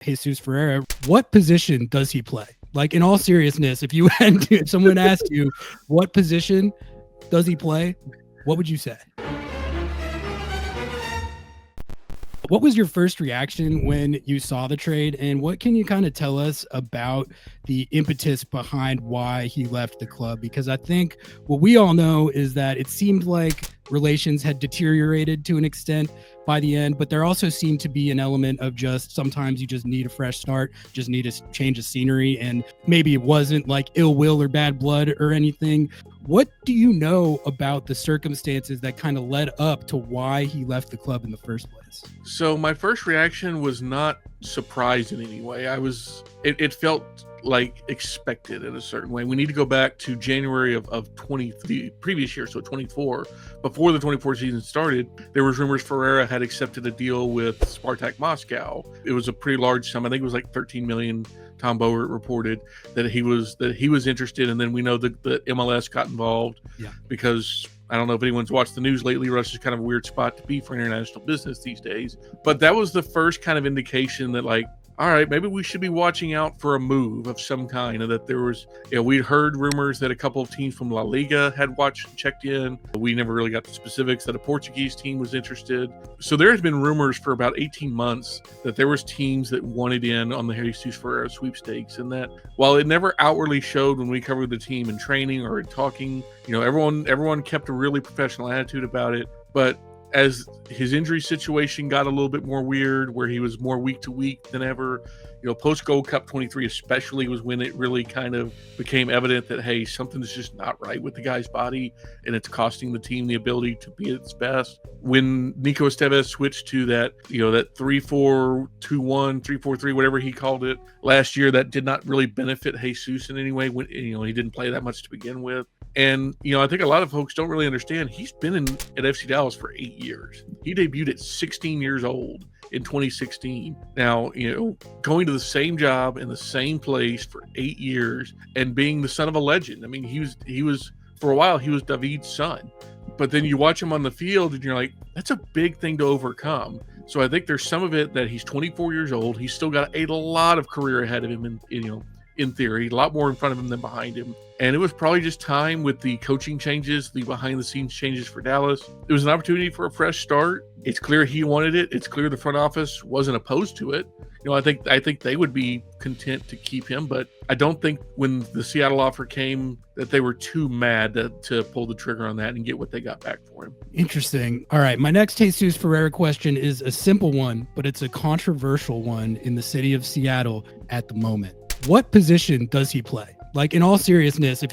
Jesus Ferreira. What position does he play? Like, in all seriousness, if someone asked you what position does he play, what would you say? What was your first reaction when you saw the trade, and what can you kind of tell us about the impetus behind why he left the club? Because I think what we all know is that it seemed like relations had deteriorated to an extent by the end, but there also seemed to be an element of just sometimes you just need a fresh start, just need a change of scenery, and maybe it wasn't like ill will or bad blood or anything. What do you know about the circumstances that kind of led up to why he left the club in the first place? So my first reaction was not surprised in any way. It felt like expected in a certain way. We need to go back to January of the previous year, so 24. Before the 24 season started, there was rumors Ferreira had accepted a deal with Spartak Moscow. It was a pretty large sum. I think it was like 13 million. Tom Boehrt reported that he was interested, and then we know that the MLS got involved because I don't know if anyone's watched the news lately. Russia's kind of a weird spot to be for international business these days. But that was the first kind of indication that, like, all right, maybe we should be watching out for a move of some kind. And that there was, we'd heard rumors that a couple of teams from La Liga had checked in. We never really got the specifics that a Portuguese team was interested. So there has been rumors for about 18 months that there was teams that wanted in on the Jesus Ferreira sweepstakes. And that while it never outwardly showed when we covered the team in training or in talking, everyone kept a really professional attitude about it. But as his injury situation got a little bit more weird, where he was more week to week than ever, post Gold Cup 23 especially was when it really kind of became evident that, hey, something's just not right with the guy's body, and it's costing the team the ability to be at its best. When Nico Estevez switched to that 3-4-2-1, 3-4-3, whatever he called it last year, that did not really benefit Jesus in any way. When he didn't play that much to begin with. And, I think a lot of folks don't really understand he's been at FC Dallas for 8 years. He debuted at 16 years old in 2016. Now, going to the same job in the same place for 8 years and being the son of a legend. I mean, he was for a while, he was David's son. But then you watch him on the field and you're like, that's a big thing to overcome. So I think there's some of it that he's 24 years old. He's still got a lot of career ahead of him, in theory, a lot more in front of him than behind him. And it was probably just time with the coaching changes, the behind-the-scenes changes for Dallas. It was an opportunity for a fresh start. It's clear he wanted it. It's clear the front office wasn't opposed to it. I think they would be content to keep him, but I don't think when the Seattle offer came that they were too mad to pull the trigger on that and get what they got back for him. Interesting. All right, my next Jesus Ferreira question is a simple one, but it's a controversial one in the city of Seattle at the moment. What position does he play? Like, in all seriousness, if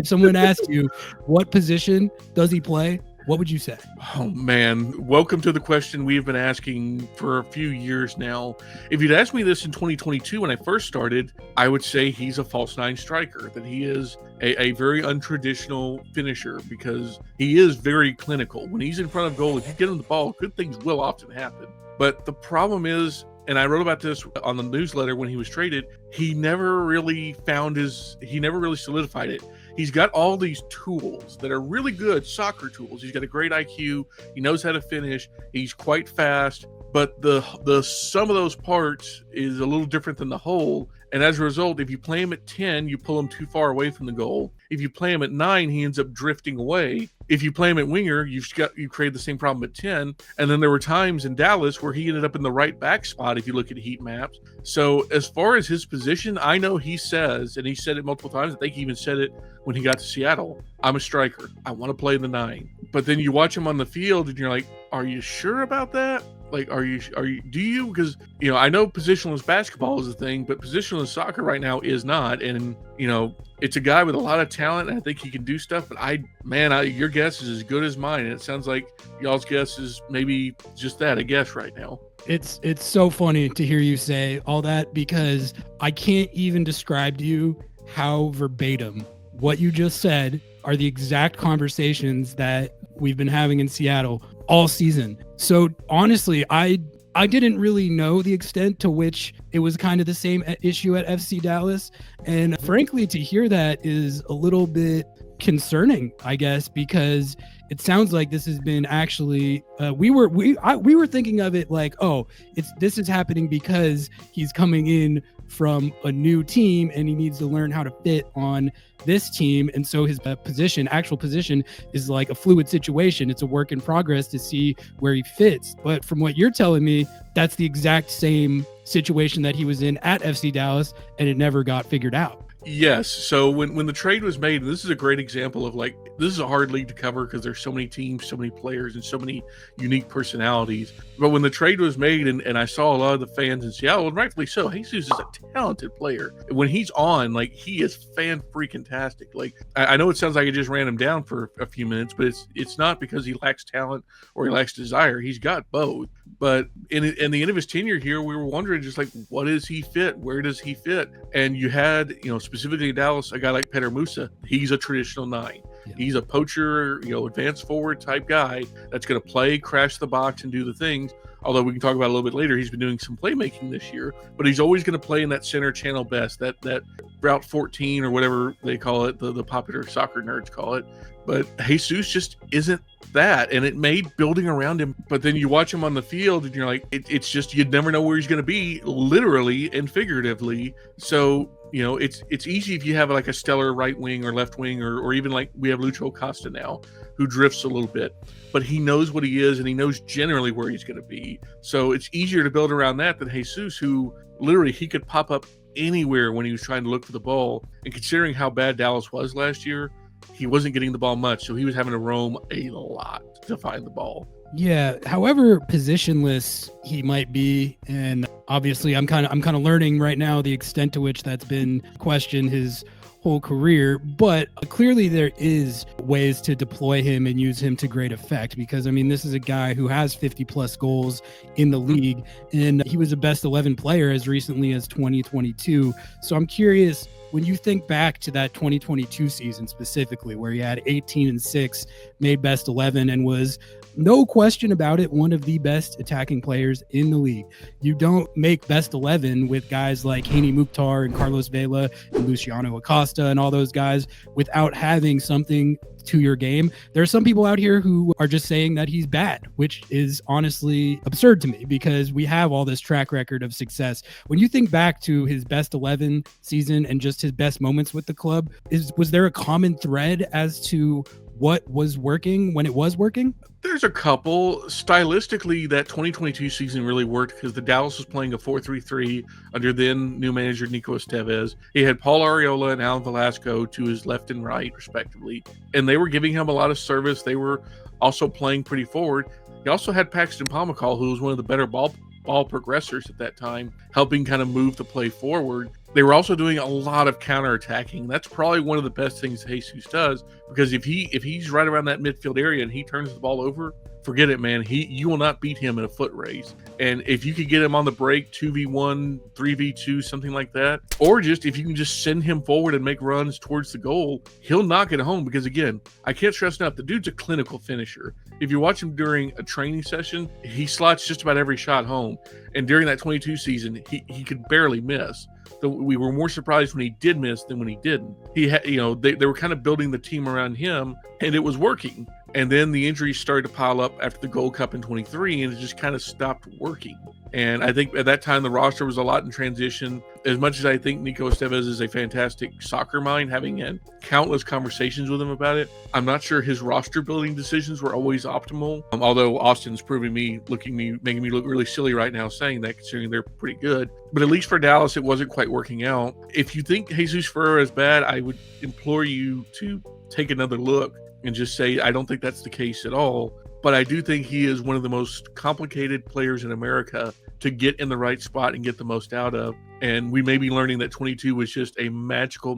someone asked you what position does he play, what would you say? Oh, man. Welcome to the question we've been asking for a few years now. If you'd asked me this in 2022 when I first started, I would say he's a false nine striker, that he is a very untraditional finisher because he is very clinical. When he's in front of goal, if you get him the ball, good things will often happen. But the problem is, and I wrote about this on the newsletter when he was traded, he never really solidified it. He's got all these tools that are really good soccer tools. He's got a great IQ. He knows how to finish. He's quite fast. But the sum of those parts is a little different than the whole. And as a result, if you play him at 10, you pull him too far away from the goal. If you play him at 9, he ends up drifting away. If you play him at winger, you create the same problem at 10. And then there were times in Dallas where he ended up in the right back spot if you look at heat maps. So as far as his position, I know he says, and he said it multiple times, I think he even said it when he got to Seattle, I'm a striker. I want to play the 9. But then you watch him on the field and you're like, are you sure about that? Like, do you? Because, I know positionless basketball is a thing, but positionless soccer right now is not. And, it's a guy with a lot of talent, and I think he can do stuff. But your guess is as good as mine. And it sounds like y'all's guess is maybe just that, a guess right now. It's so funny to hear you say all that, because I can't even describe to you how verbatim what you just said are the exact conversations that we've been having in Seattle all season. So honestly, I didn't really know the extent to which it was kind of the same issue at FC Dallas. And frankly, to hear that is a little bit concerning, I guess, because it sounds like this has been actually we were thinking of it like, oh, this is happening because he's coming in from a new team and he needs to learn how to fit on this team, and so his actual position is like a fluid situation. It's a work in progress to see where he fits. But from what you're telling me, that's the exact same situation that he was in at FC Dallas, and it never got figured out. Yes. So when the trade was made, and this is a great example of like, this is a hard league to cover because there's so many teams, so many players, and so many unique personalities. But when the trade was made, and I saw a lot of the fans in Seattle, and rightfully so, Jesus is a talented player. When he's on, like, he is fan-freaking-tastic. Like, I know it sounds like I just ran him down for a few minutes, but it's not because he lacks talent or he lacks desire. He's got both. But in the end of his tenure here, we were wondering just like, what does he fit? Where does he fit? And you had, specifically in Dallas, a guy like Peter Musa. He's a traditional 9. Yeah. He's a poacher, advanced forward type guy that's going to play, crash the box, and do the things. Although we can talk about it a little bit later, he's been doing some playmaking this year, but he's always going to play in that center channel best, that route 14 or whatever they call it, the popular soccer nerds call it. But Jesus just isn't that, and it made building around him. But then you watch him on the field, and you're like, it's just, you'd never know where he's going to be, literally and figuratively. So, it's easy if you have like a stellar right wing or left wing, or even like we have Lucho Acosta now, who drifts a little bit, but he knows what he is, and he knows generally where he's going to be. So it's easier to build around that than Jesus, who literally he could pop up anywhere when he was trying to look for the ball. And considering how bad Dallas was last year, he wasn't getting the ball much, so he was having to roam a lot to find the ball. Yeah, however positionless he might be, and obviously I'm kind of learning right now the extent to which that's been questioned his whole career, but clearly there is ways to deploy him and use him to great effect, because I mean, this is a guy who has 50 plus goals in the league, and he was a best 11 player as recently as 2022. So I'm curious, when you think back to that 2022 season specifically, where he had 18-6, made best 11, and was, no question about it, one of the best attacking players in the league. You don't make best 11 with guys like Hani Mukhtar and Carlos Vela and Luciano Acosta and all those guys without having something to your game. There are some people out here who are just saying that he's bad, which is honestly absurd to me, because we have all this track record of success. When you think back to his best 11 season and just his best moments with the club, was there a common thread as to what was working when it was working? There's a couple. Stylistically, that 2022 season really worked because the Dallas was playing a 4-3-3 under then new manager Nico Estevez. He had Paul Arriola and Alan Velasco to his left and right, respectively, and they were giving him a lot of service. They were also playing pretty forward. He also had Paxton Pomykal, who was one of the better ball progressors at that time, helping kind of move the play forward. They were also doing a lot of counterattacking. That's probably one of the best things Jesus does, because if he's right around that midfield area and he turns the ball over, forget it, man. You will not beat him in a foot race. And if you could get him on the break, 2v1, 3v2, something like that, or just if you can just send him forward and make runs towards the goal, he'll knock it home. Because again, I can't stress enough, the dude's a clinical finisher. If you watch him during a training session, he slots just about every shot home. And during that 22 season, he could barely miss. So we were more surprised when he did miss than when he didn't. He had, they were kind of building the team around him, and it was working. And then the injuries started to pile up after the Gold Cup in 23, and it just kind of stopped working. And I think at that time, the roster was a lot in transition. As much as I think Nico Estevez is a fantastic soccer mind, having had countless conversations with him about it, I'm not sure his roster building decisions were always optimal. Although Austin's making me look really silly right now saying that, considering they're pretty good. But at least for Dallas, it wasn't quite working out. If you think Jesus Ferreira is bad, I would implore you to take another look and just say, I don't think that's the case at all. But I do think he is one of the most complicated players in America to get in the right spot and get the most out of. And we may be learning that 22 was just a magical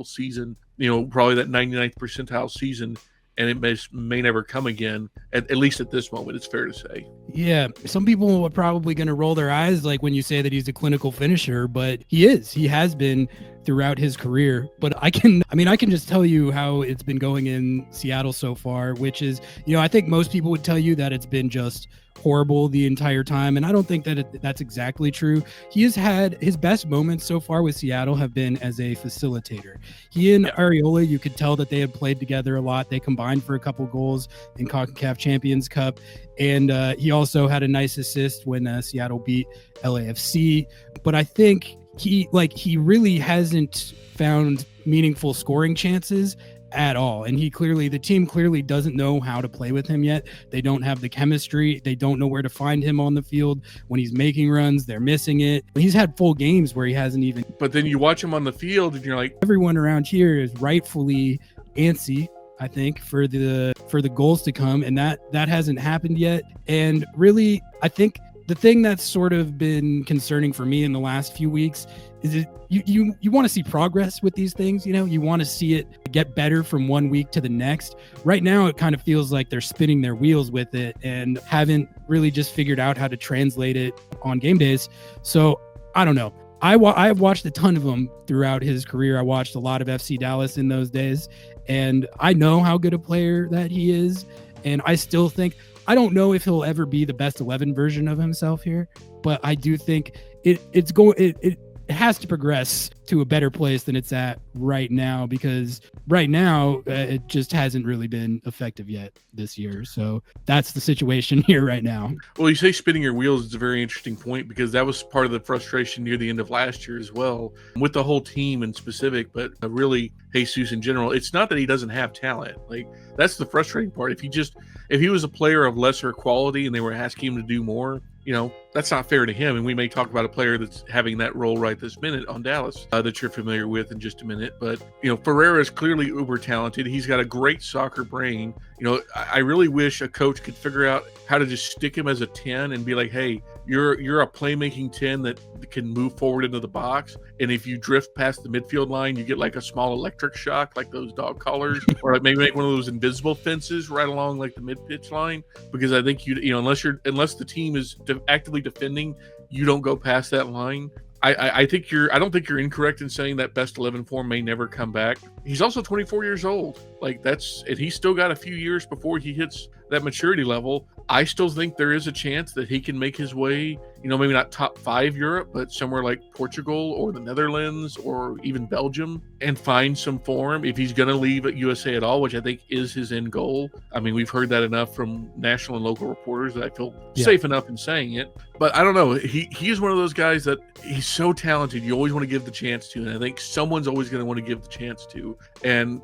season, probably that 99th percentile season. And it may never come again, at least at this moment, it's fair to say. Yeah, some people are probably going to roll their eyes like when you say that he's a clinical finisher, but he is. He has been throughout his career, but I can just tell you how it's been going in Seattle so far, which is, I think most people would tell you that it's been just horrible the entire time, and I don't think that that's exactly true. He has had his best moments so far with Seattle have been as a facilitator. He and Ariola, you could tell that they had played together a lot. They combined for a couple goals in CONCACAF Champions Cup, and he also had a nice assist when Seattle beat LAFC. But I think he really hasn't found meaningful scoring chances at all, and the team clearly doesn't know how to play with him yet. They don't have the chemistry. They don't know where to find him on the field. When he's making runs, they're missing it. He's had full games where he hasn't even. But then you watch him on the field and you're like, everyone around here is rightfully antsy, I think, for the goals to come, and that hasn't happened yet. And really, I think the thing that's sort of been concerning for me in the last few weeks is you want to see progress with these things. You want to see it get better from one week to the next. Right now, it kind of feels like they're spinning their wheels with it and haven't really just figured out how to translate it on game days. So I don't know. I've watched a ton of him throughout his career. I watched a lot of FC Dallas in those days, and I know how good a player that he is. And I still think, I don't know if he'll ever be the best 11 version of himself here, but I do think it has to progress to a better place than it's at right now, because right now it just hasn't really been effective yet this year. So that's the situation here right now. Well, you say spinning your wheels is a very interesting point, because that was part of the frustration near the end of last year as well, with the whole team in specific, but really Jesus in general. It's not that he doesn't have talent. Like, that's the frustrating part. If he was a player of lesser quality and they were asking him to do more, that's not fair to him. And we may talk about a player that's having that role right this minute on Dallas that you're familiar with in just a minute. But, Ferreira is clearly uber talented. He's got a great soccer brain. I really wish a coach could figure out how to just stick him as a 10 and be like, hey, you're a playmaking 10 that can move forward into the box. And if you drift past the midfield line, you get like a small electric shock, like those dog collars, or like maybe make one of those invisible fences right along like the mid-pitch line. Because I think unless the team is actively defending, you don't go past that line. I don't think you're incorrect in saying that best 11 form may never come back. He's also 24 years old. And he's still got a few years before he hits that maturity level. I still think there is a chance that he can make his way, maybe not top 5 Europe, but somewhere like Portugal or the Netherlands or even Belgium, and find some form if he's going to leave at USA at all, which I think is his end goal. I mean, we've heard that enough from national and local reporters that I feel safe enough in saying it. But I don't know. He is one of those guys that he's so talented. You always want to give the chance to, and I think someone's always going to want to give the chance to. And,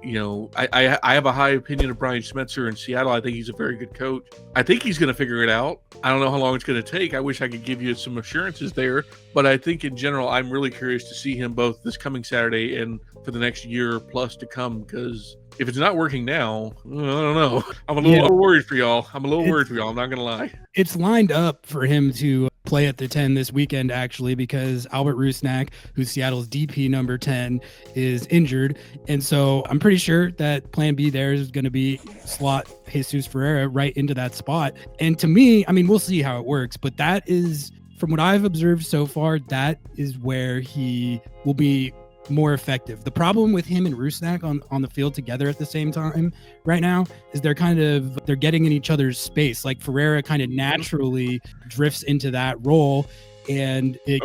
I have a high opinion of Brian Schmetzer in Seattle. I think he's a very good coach. I think he's going to figure it out. I don't know how long it's going to take. I wish I could give you some assurances there. But I think in general, I'm really curious to see him both this coming Saturday and for the next year plus to come, because if it's not working now, I don't know. I'm a little worried for y'all. I'm not going to lie. It's lined up for him to play at the 10 this weekend, actually, because Albert Rusnak, who's Seattle's DP number 10, is injured. And so I'm pretty sure that plan B there is going to be slot Jesus Ferreira right into that spot. And to me, I mean, we'll see how it works, but that is, from what I've observed so far, that is where he will be more effective. The problem with him and Rusnak on the field together at the same time right now is they're getting in each other's space. Like, Ferreira kind of naturally drifts into that role, and it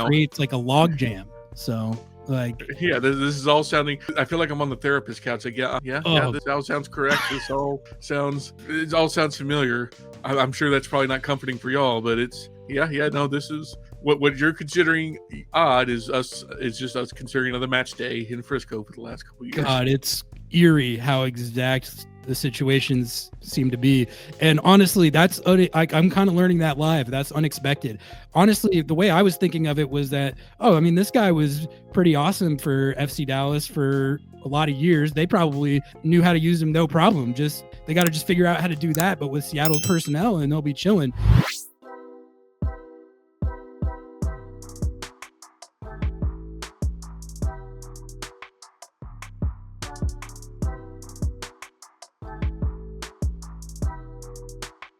creates like a log jam. So this is all sounding, I feel like I'm on the therapist couch. Like, this all sounds correct. It all sounds familiar. I'm sure that's probably not comforting for y'all, but it's this is what you're considering odd is just us considering another match day in Frisco for the last couple of years. God, it's eerie how exact the situations seem to be. And honestly, I'm kind of learning that live. That's unexpected. Honestly, the way I was thinking of it was that, this guy was pretty awesome for FC Dallas for a lot of years. They probably knew how to use him, no problem. They got to just figure out how to do that, but with Seattle's personnel, and they'll be chilling.